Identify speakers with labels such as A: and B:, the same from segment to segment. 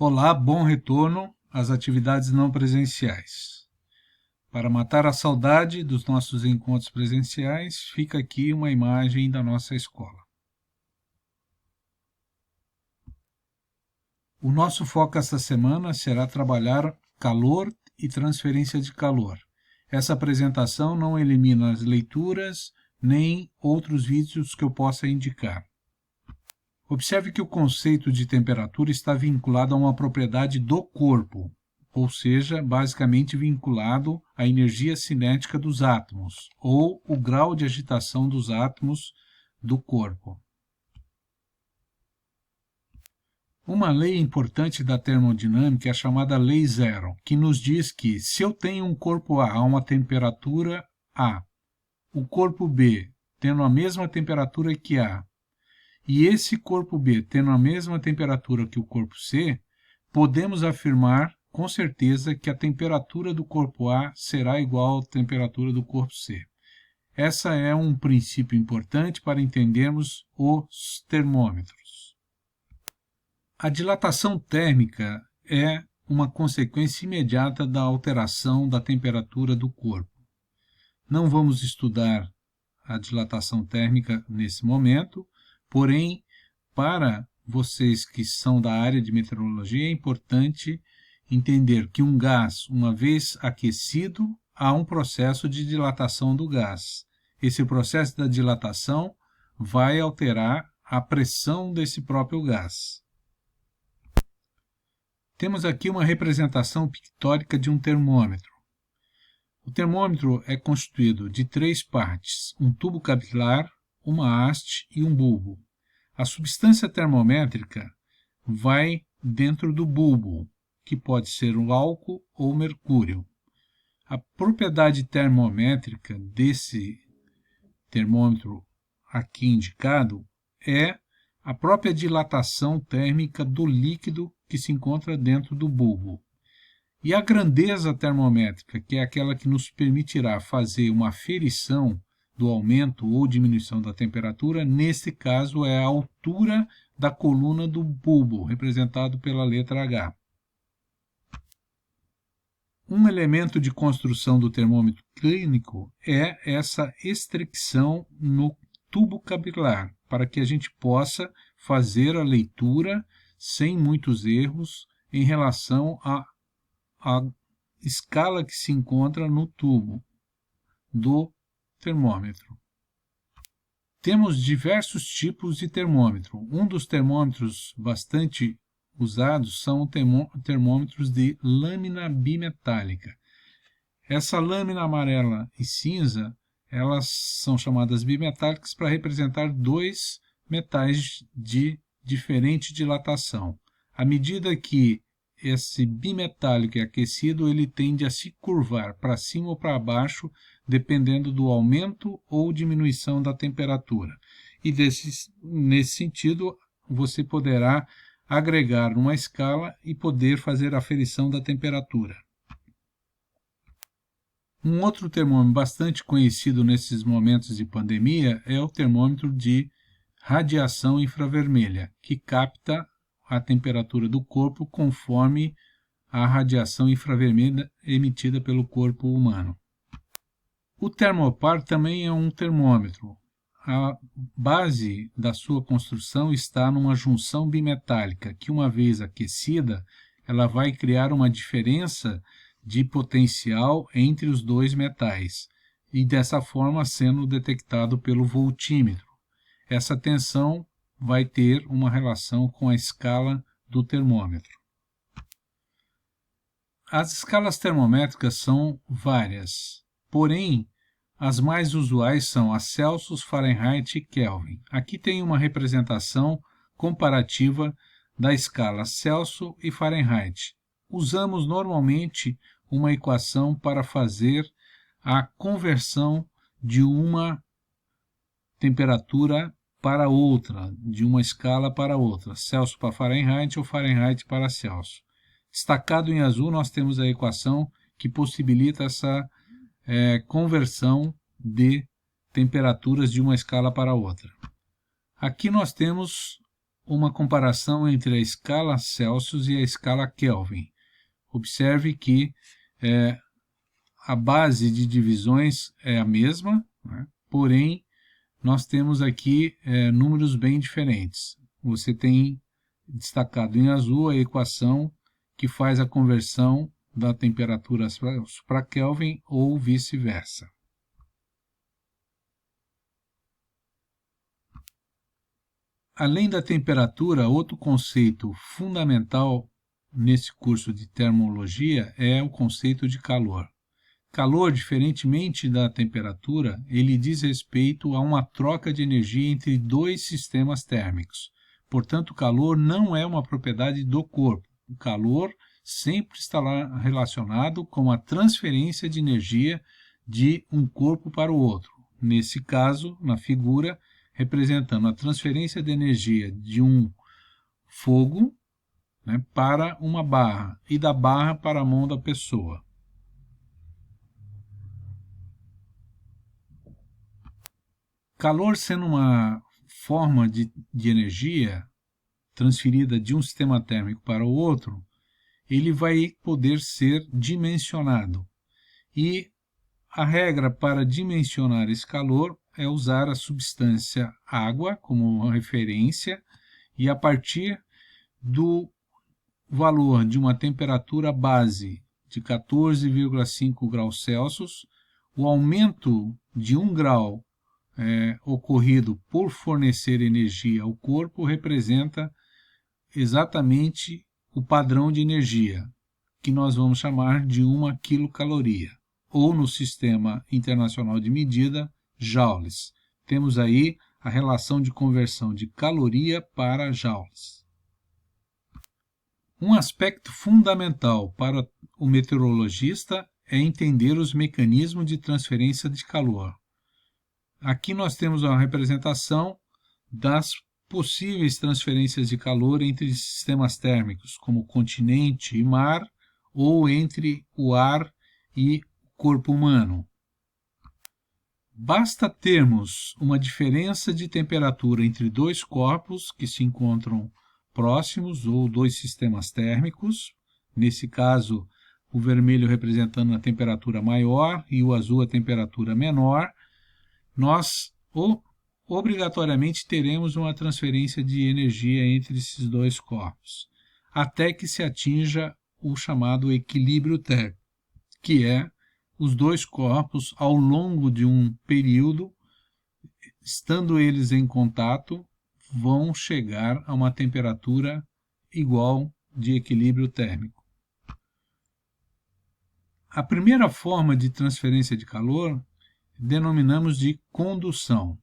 A: Olá, bom retorno às atividades não presenciais. Para matar a saudade dos nossos encontros presenciais, fica aqui uma imagem da nossa escola. O nosso foco esta semana será trabalhar calor e transferência de calor. Essa apresentação não elimina as leituras nem outros vídeos que eu possa indicar. Observe que o conceito de temperatura está vinculado a uma propriedade do corpo, ou seja, basicamente vinculado à energia cinética dos átomos, ou o grau de agitação dos átomos do corpo. Uma lei importante da termodinâmica é a chamada Lei Zero, que nos diz que se eu tenho um corpo A a uma temperatura A, o corpo B tendo a mesma temperatura que A, e esse corpo B tendo a mesma temperatura que o corpo C, podemos afirmar com certeza que a temperatura do corpo A será igual à temperatura do corpo C. Essa é um princípio importante para entendermos os termômetros. A dilatação térmica é uma consequência imediata da alteração da temperatura do corpo. Não vamos estudar a dilatação térmica nesse momento, porém, para vocês que são da área de meteorologia, é importante entender que um gás, uma vez aquecido, há um processo de dilatação do gás. Esse processo da dilatação vai alterar a pressão desse próprio gás. Temos aqui uma representação pictórica de um termômetro. O termômetro é constituído de 3 partes, um tubo capilar, uma haste e um bulbo. A substância termométrica vai dentro do bulbo, que pode ser o álcool ou mercúrio. A propriedade termométrica desse termômetro aqui indicado é a própria dilatação térmica do líquido que se encontra dentro do bulbo. E a grandeza termométrica, que é aquela que nos permitirá fazer uma aferição do aumento ou diminuição da temperatura, nesse caso é a altura da coluna do bulbo, representado pela letra H. Um elemento de construção do termômetro clínico é essa extricção no tubo capilar, para que a gente possa fazer a leitura sem muitos erros em relação à escala que se encontra no tubo do termômetro. Temos diversos tipos de termômetro. Um dos termômetros bastante usados são termômetros de lâmina bimetálica. Essa lâmina amarela e cinza, elas são chamadas bimetálicas para representar 2 metais de diferente dilatação. À medida que esse bimetálico é aquecido, ele tende a se curvar para cima ou para baixo, dependendo do aumento ou diminuição da temperatura. E nesse sentido, você poderá agregar uma escala e poder fazer a aferição da temperatura. Um outro termômetro bastante conhecido nesses momentos de pandemia é o termômetro de radiação infravermelha, que capta a temperatura do corpo conforme a radiação infravermelha emitida pelo corpo humano. O termopar também é um termômetro. A base da sua construção está numa junção bimetálica, que uma vez aquecida, ela vai criar uma diferença de potencial entre os 2 metais, e dessa forma sendo detectado pelo voltímetro. Essa tensão vai ter uma relação com a escala do termômetro. As escalas termométricas são várias, porém, as mais usuais são a Celsius, Fahrenheit e Kelvin. Aqui tem uma representação comparativa da escala Celsius e Fahrenheit. Usamos normalmente uma equação para fazer a conversão de uma temperatura para outra, de uma escala para outra, Celsius para Fahrenheit ou Fahrenheit para Celsius. Destacado em azul, nós temos a equação que possibilita essa conversão de temperaturas de uma escala para outra. Aqui nós temos uma comparação entre a escala Celsius e a escala Kelvin. Observe que a base de divisões é a mesma, né? Porém, nós temos aqui números bem diferentes. Você tem destacado em azul a equação que faz a conversão da temperatura para Kelvin ou vice-versa. Além da temperatura, outro conceito fundamental nesse curso de termologia é o conceito de calor. Calor, diferentemente da temperatura, ele diz respeito a uma troca de energia entre dois sistemas térmicos. Portanto, o calor não é uma propriedade do corpo. O calor sempre está relacionado com a transferência de energia de um corpo para o outro. Nesse caso, na figura, representando a transferência de energia de um fogo, né, para uma barra e da barra para a mão da pessoa. Calor sendo uma forma de energia transferida de um sistema térmico para o outro, ele vai poder ser dimensionado. E a regra para dimensionar esse calor é usar a substância água como referência e a partir do valor de uma temperatura base de 14,5 graus Celsius, o aumento de 1 grau ocorrido por fornecer energia ao corpo representa exatamente o padrão de energia, que nós vamos chamar de 1 quilocaloria, ou no Sistema Internacional de Medida, joules. Temos aí a relação de conversão de caloria para joules. Um aspecto fundamental para o meteorologista é entender os mecanismos de transferência de calor. Aqui nós temos a representação das possíveis transferências de calor entre sistemas térmicos, como continente e mar, ou entre o ar e o corpo humano. Basta termos uma diferença de temperatura entre dois corpos que se encontram próximos, ou dois sistemas térmicos, nesse caso o vermelho representando a temperatura maior e o azul a temperatura menor, nós obrigatoriamente teremos uma transferência de energia entre esses dois corpos, até que se atinja o chamado equilíbrio térmico, que é os dois corpos, ao longo de um período, estando eles em contato, vão chegar a uma temperatura igual de equilíbrio térmico. A primeira forma de transferência de calor denominamos de condução.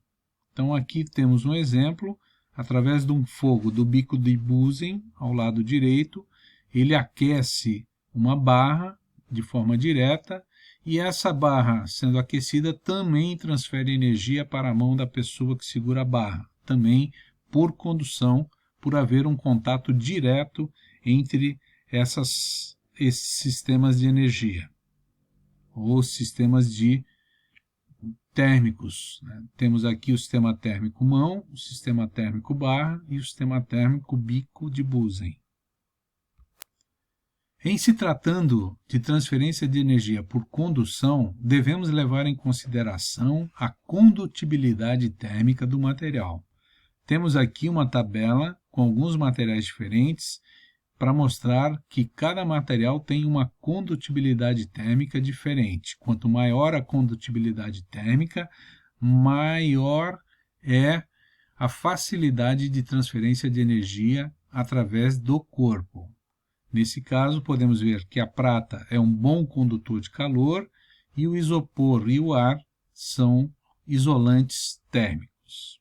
A: Então aqui temos um exemplo, através de um fogo do bico de Bunsen, ao lado direito, ele aquece uma barra de forma direta, e essa barra, sendo aquecida, também transfere energia para a mão da pessoa que segura a barra, também por condução, por haver um contato direto entre esses sistemas de energia, ou sistemas térmicos. Temos aqui o sistema térmico mão, o sistema térmico barra e o sistema térmico bico de Bunsen. Em se tratando de transferência de energia por condução, devemos levar em consideração a condutibilidade térmica do material. Temos aqui uma tabela com alguns materiais diferentes para mostrar que cada material tem uma condutibilidade térmica diferente. Quanto maior a condutibilidade térmica, maior é a facilidade de transferência de energia através do corpo. Nesse caso, podemos ver que a prata é um bom condutor de calor e o isopor e o ar são isolantes térmicos.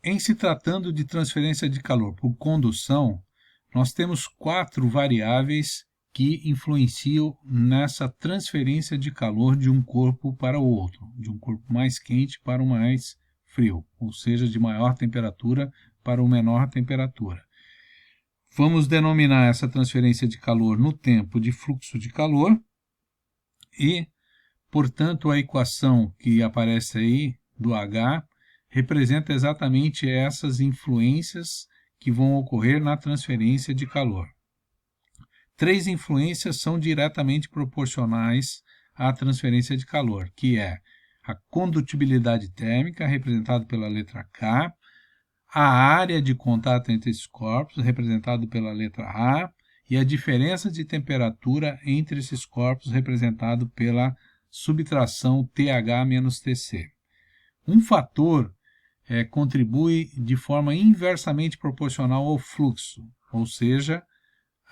A: Em se tratando de transferência de calor por condução, nós temos 4 variáveis que influenciam nessa transferência de calor de um corpo para o outro, de um corpo mais quente para o mais frio, ou seja, de maior temperatura para o menor temperatura. Vamos denominar essa transferência de calor no tempo de fluxo de calor e, portanto, a equação que aparece aí do H representa exatamente essas influências que vão ocorrer na transferência de calor. 3 influências são diretamente proporcionais à transferência de calor, que é a condutibilidade térmica, representada pela letra K, a área de contato entre esses corpos, representado pela letra A, e a diferença de temperatura entre esses corpos, representado pela subtração TH-TC. Um fator contribui de forma inversamente proporcional ao fluxo, ou seja,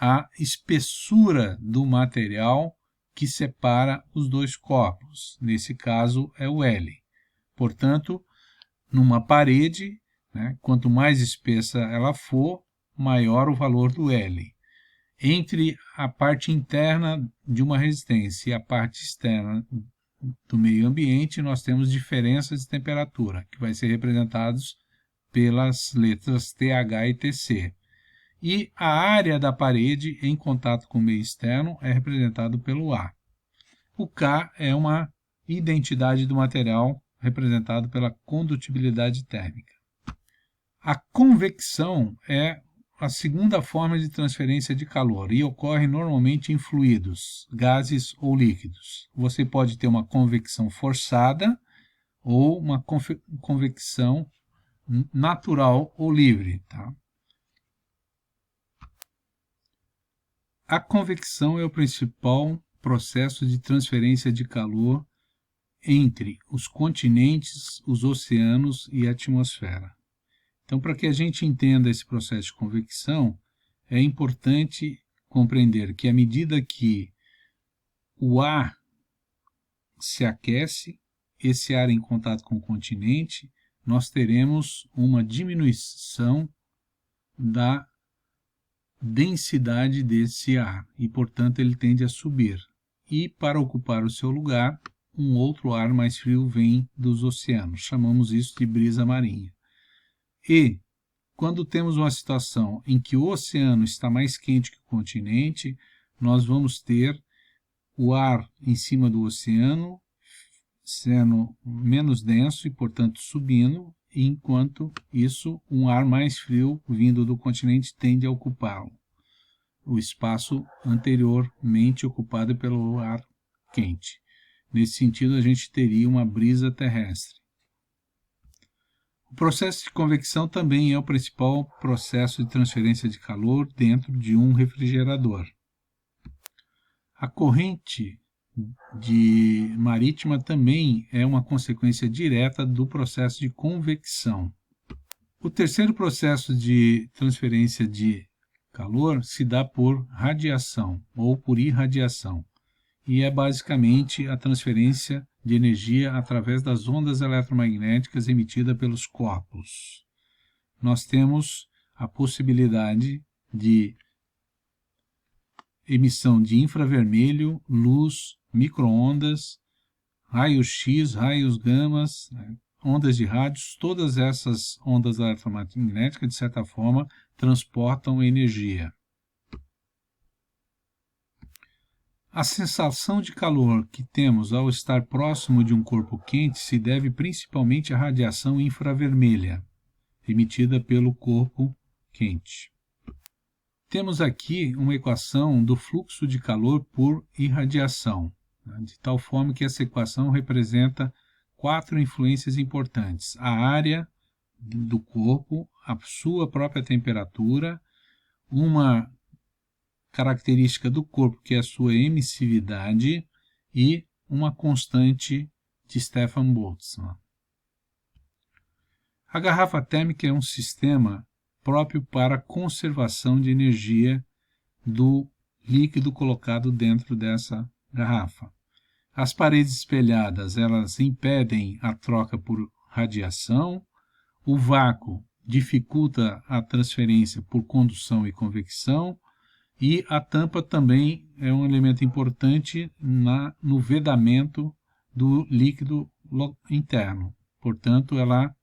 A: a espessura do material que separa os dois corpos. Nesse caso, é o L. Portanto, numa parede, quanto mais espessa ela for, maior o valor do L. Entre a parte interna de uma resistência e a parte externa do meio ambiente, nós temos diferenças de temperatura, que vai ser representados pelas letras TH e TC. E a área da parede em contato com o meio externo é representado pelo A. O K é uma identidade do material representado pela condutibilidade térmica. A convecção é a segunda forma de transferência de calor e ocorre normalmente em fluidos, gases ou líquidos. Você pode ter uma convecção forçada ou uma convecção natural ou livre. Tá? A convecção é o principal processo de transferência de calor entre os continentes, os oceanos e a atmosfera. Então, para que a gente entenda esse processo de convecção, é importante compreender que à medida que o ar se aquece, esse ar em contato com o continente, nós teremos uma diminuição da densidade desse ar e, portanto, ele tende a subir. E, para ocupar o seu lugar, um outro ar mais frio vem dos oceanos. Chamamos isso de brisa marinha. E, quando temos uma situação em que o oceano está mais quente que o continente, nós vamos ter o ar em cima do oceano sendo menos denso e, portanto, subindo, enquanto isso, um ar mais frio vindo do continente tende a ocupá-lo, o espaço anteriormente ocupado pelo ar quente. Nesse sentido, a gente teria uma brisa terrestre. O processo de convecção também é o principal processo de transferência de calor dentro de um refrigerador. A corrente marítima também é uma consequência direta do processo de convecção. O terceiro processo de transferência de calor se dá por radiação ou por irradiação, e é basicamente a transferência de energia através das ondas eletromagnéticas emitidas pelos corpos. Nós temos a possibilidade de emissão de infravermelho, luz, micro-ondas, raios-x, raios gamas, ondas de rádios. Todas essas ondas eletromagnéticas, de certa forma, transportam energia. A sensação de calor que temos ao estar próximo de um corpo quente se deve principalmente à radiação infravermelha, emitida pelo corpo quente. Temos aqui uma equação do fluxo de calor por irradiação, de tal forma que essa equação representa 4 influências importantes: a área do corpo, a sua própria temperatura, uma característica do corpo, que é a sua emissividade, e uma constante de Stefan Boltzmann. A garrafa térmica é um sistema próprio para a conservação de energia do líquido colocado dentro dessa garrafa. As paredes espelhadas, elas impedem a troca por radiação, o vácuo dificulta a transferência por condução e convecção, e a tampa também é um elemento importante no vedamento do líquido interno. Portanto, ela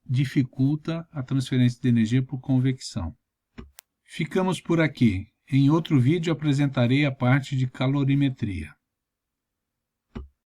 A: dificulta a transferência de energia por convecção. Ficamos por aqui. Em outro vídeo apresentarei a parte de calorimetria.